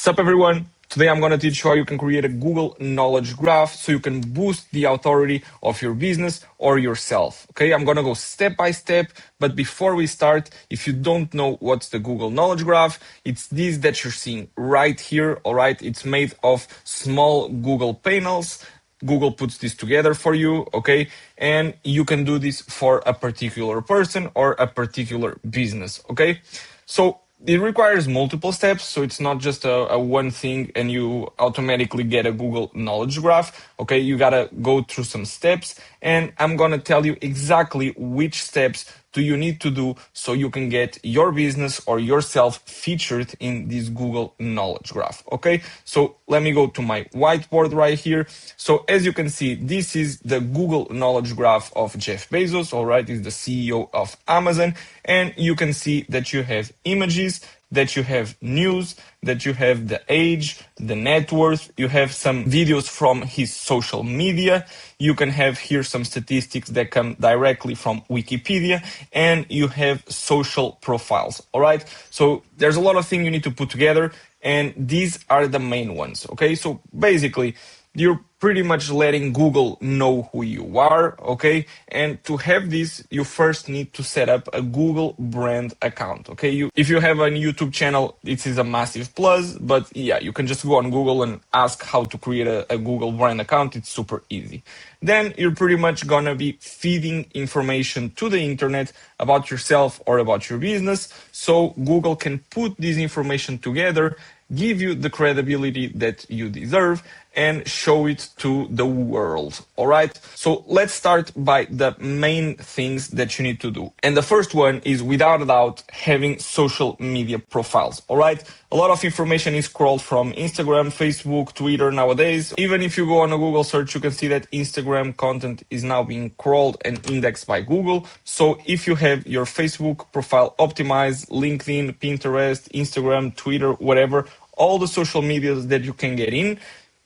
Sup everyone, today I'm going to teach you how you can create a Google Knowledge Graph so you can boost the authority of your business or yourself. Okay, I'm going to go step by step, but before we start, if you don't know what's the Google Knowledge Graph, it's this that you're seeing right here, all right? It's made of small Google panels. Google puts this together for you, okay? And you can do this for a particular person or a particular business, okay? So it requires multiple steps, so it's not just a one thing and you automatically get a Google Knowledge Graph, okay? You gotta go through some steps, and I'm gonna tell you exactly which steps do you need to do so you can get your business or yourself featured in this Google Knowledge Graph, okay? So let me go to my whiteboard right here. So as you can see, this is the Google Knowledge Graph of Jeff Bezos, all right? He's the CEO of Amazon, and you can see that you have images, that you have news, that you have the age, the net worth, you have some videos from his social media, you can have here some statistics that come directly from Wikipedia, and you have social profiles, all right? So there's a lot of things you need to put together, and these are the main ones, okay? So basically, you're pretty much letting Google know who you are, okay? And to have this, you first need to set up a Google brand account, okay? If you have a YouTube channel, this is a massive plus, but yeah, you can just go on Google and ask how to create a Google brand account. It's super easy. Then you're pretty much gonna be feeding information to the internet about yourself or about your business, so Google can put this information together, give you the credibility that you deserve, and show it to the world, all right? So let's start by the main things that you need to do. And the first one is, without a doubt, having social media profiles, all right? A lot of information is crawled from Instagram, Facebook, Twitter nowadays. Even if you go on a Google search, you can see that Instagram content is now being crawled and indexed by Google. So if you have your Facebook profile optimized, LinkedIn, Pinterest, Instagram, Twitter, whatever, all the social medias that you can get in,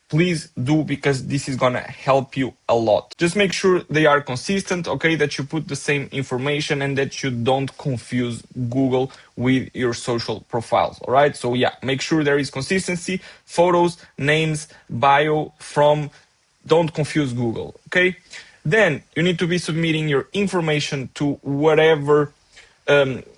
please do, because this is gonna help you a lot. Just make sure they are consistent, okay, that you put the same information and that you don't confuse Google with your social profiles, all right? So yeah, make sure there is consistency, photos, names, bio, from, don't confuse Google, okay? Then you need to be submitting your information to whatever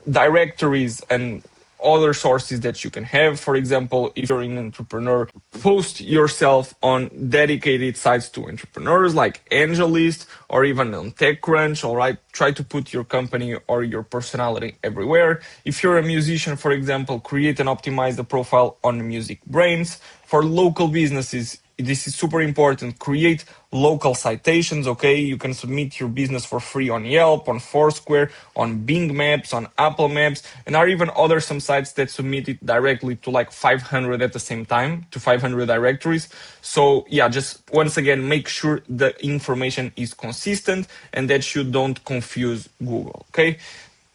directories and other sources that you can have. For example, if you're an entrepreneur, post yourself on dedicated sites to entrepreneurs like AngelList or even on TechCrunch, all right? Try to put your company or your personality everywhere. If you're a musician, for example, create and optimize the profile on Music Brains. For local businesses, this is super important. Create local citations, okay? You can submit your business for free on Yelp, on Foursquare, on Bing Maps, on Apple Maps, and there are even some sites that submit it directly to like 500 at the same time, to 500 directories. So yeah, just once again, make sure the information is consistent and that you don't confuse Google, okay?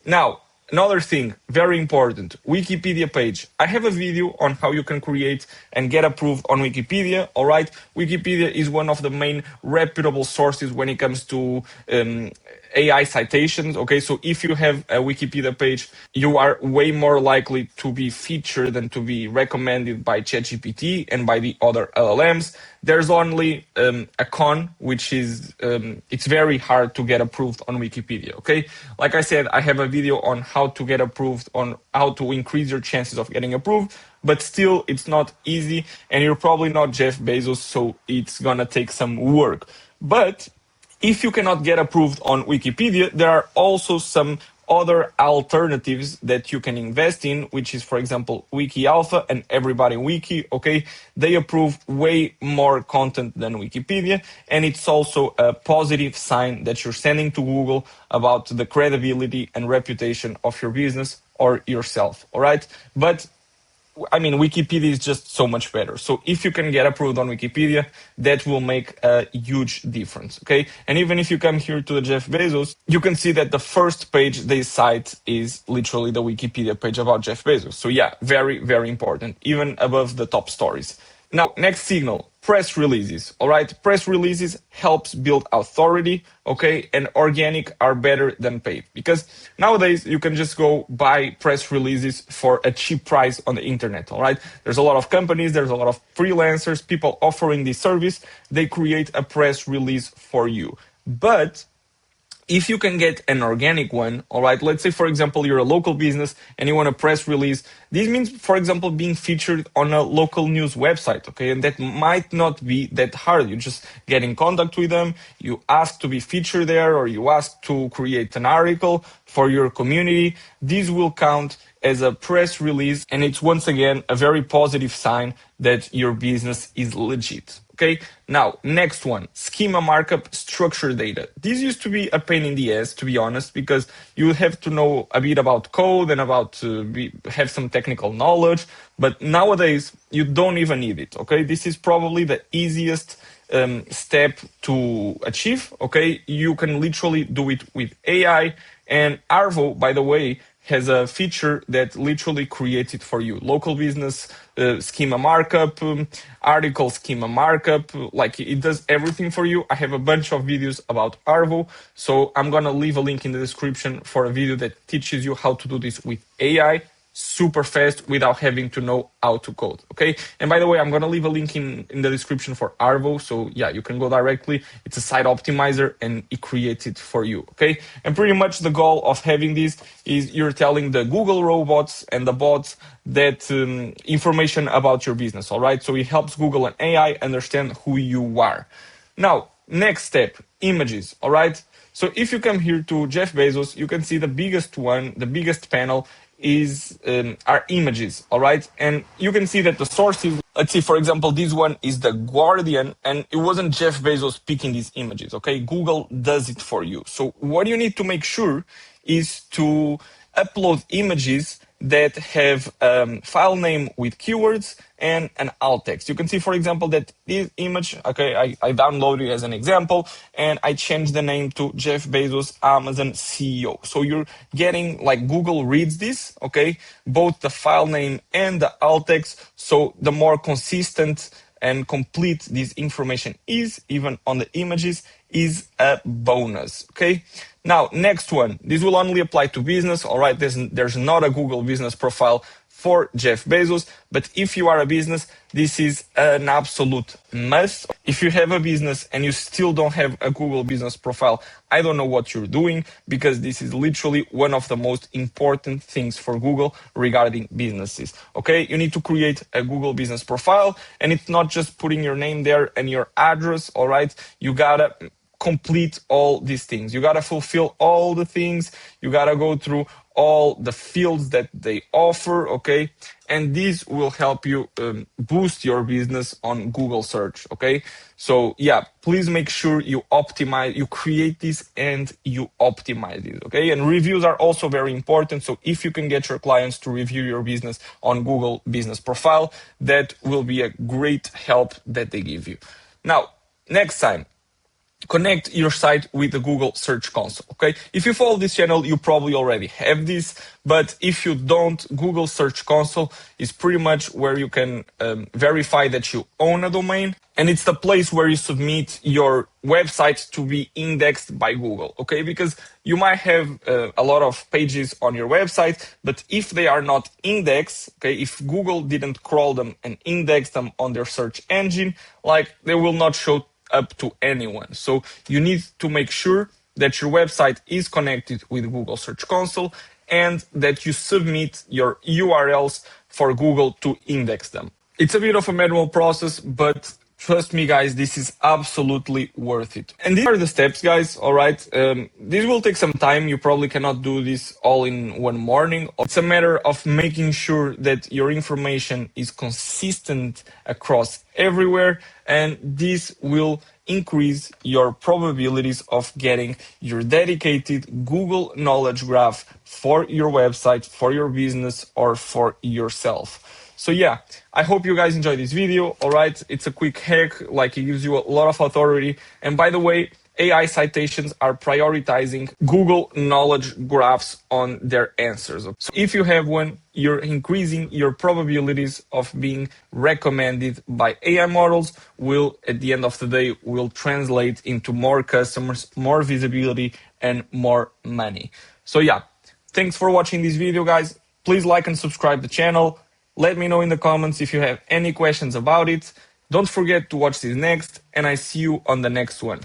Now, another thing, very important, Wikipedia page. I have a video on how you can create and get approved on Wikipedia, all right? Wikipedia is one of the main reputable sources when it comes to AI citations, okay? So if you have a Wikipedia page, you are way more likely to be featured and to be recommended by ChatGPT and by the other LLMs. There's only a con, which is it's very hard to get approved on Wikipedia, okay? Like I said, I have a video on how to get approved, on how to increase your chances of getting approved, but still it's not easy, and you're probably not Jeff Bezos, so it's gonna take some work. But if you cannot get approved on Wikipedia, there are also some other alternatives that you can invest in, which is, for example, Wiki Alpha and Everybody Wiki, okay? They approve way more content than Wikipedia, and it's also a positive sign that you're sending to Google about the credibility and reputation of your business or yourself, all right? But I mean, Wikipedia is just so much better. So if you can get approved on Wikipedia, that will make a huge difference, okay? And even if you come here to the Jeff Bezos, you can see that the first page they cite is literally the Wikipedia page about Jeff Bezos. So yeah, very, very important, even above the top stories. Now, next signal, press releases. All right, press releases helps build authority. Okay, and organic are better than paid because nowadays you can just go buy press releases for a cheap price on the internet. All right, there's a lot of companies, there's a lot of freelancers, people offering this service. They create a press release for you, but if you can get an organic one, all right, let's say, for example, you're a local business and you want a press release. This means, for example, being featured on a local news website, okay? And that might not be that hard. You just get in contact with them, you ask to be featured there, or you ask to create an article for your community. This will count as a press release, and it's once again a very positive sign that your business is legit. Okay, now next one, schema markup, structured data. This used to be a pain in the ass, to be honest, because you have to know a bit about code and have some technical knowledge. But nowadays you don't even need it. Okay, this is probably the easiest step to achieve. Okay, you can literally do it with AI. And Arvow, by the way, has a feature that literally creates it for you. Local business schema markup, article schema markup, like it does everything for you. I have a bunch of videos about Arvow, so I'm gonna leave a link in the description for a video that teaches you how to do this with AI super fast without having to know how to code. Okay, and by the way, I'm gonna leave a link in the description for Arvow, so yeah, you can go directly. It's a site optimizer and it creates it for you. Okay, and pretty much the goal of having this is you're telling the Google robots and the bots that information about your business. All right, so it helps Google and AI understand who you are. Now, next step, images. All right, so if you come here to Jeff Bezos, you can see the biggest one, the biggest panel is are images. All right, and you can see that the sources, let's see, for example, this one is the Guardian, and it wasn't Jeff Bezos picking these images. Okay, Google does it for you. So what you need to make sure is to upload images that have file name with keywords and an alt text. You can see, for example, that this image, okay, I downloaded it as an example, and I changed the name to Jeff Bezos, Amazon CEO. So you're getting, like, Google reads this, okay, both the file name and the alt text. So the more consistent and complete this information is, even on the images, is a bonus. Okay, now next one, this will only apply to business. All right, there's not a Google business profile for Jeff Bezos, but if you are a business, this is an absolute must. If you have a business and you still don't have a Google business profile, I don't know what you're doing, because this is literally one of the most important things for Google regarding businesses. Okay, you need to create a Google business profile, and it's not just putting your name there and your address. All right, you gotta complete all these things. You gotta fulfill all the things. You gotta go through all the fields that they offer, okay? And this will help you boost your business on Google search, okay? So yeah, please make sure you optimize, you create this and you optimize it, okay? And reviews are also very important. So if you can get your clients to review your business on Google Business Profile, that will be a great help that they give you. Now, next time, connect your site with the Google Search Console, okay? If you follow this channel, you probably already have this, but if you don't, Google Search Console is pretty much where you can verify that you own a domain, and it's the place where you submit your website to be indexed by Google, okay? Because you might have a lot of pages on your website, but if they are not indexed, okay, if Google didn't crawl them and index them on their search engine, like, they will not show up to anyone. So you need to make sure that your website is connected with Google Search Console and that you submit your URLs for Google to index them. It's a bit of a manual process, but trust me, guys, this is absolutely worth it. And these are the steps, guys, all right? This will take some time. You probably cannot do this all in one morning. It's a matter of making sure that your information is consistent across everywhere, and this will increase your probabilities of getting your dedicated Google Knowledge Graph for your website, for your business, or for yourself. So yeah, I hope you guys enjoyed this video. All right, it's a quick hack, like, it gives you a lot of authority. And by the way, AI citations are prioritizing Google knowledge graphs on their answers. So if you have one, you're increasing your probabilities of being recommended by AI models, will at the end of the day will translate into more customers, more visibility, and more money. So yeah, thanks for watching this video, guys. Please like and subscribe the channel. Let me know in the comments if you have any questions about it. Don't forget to watch this next, and I see you on the next one.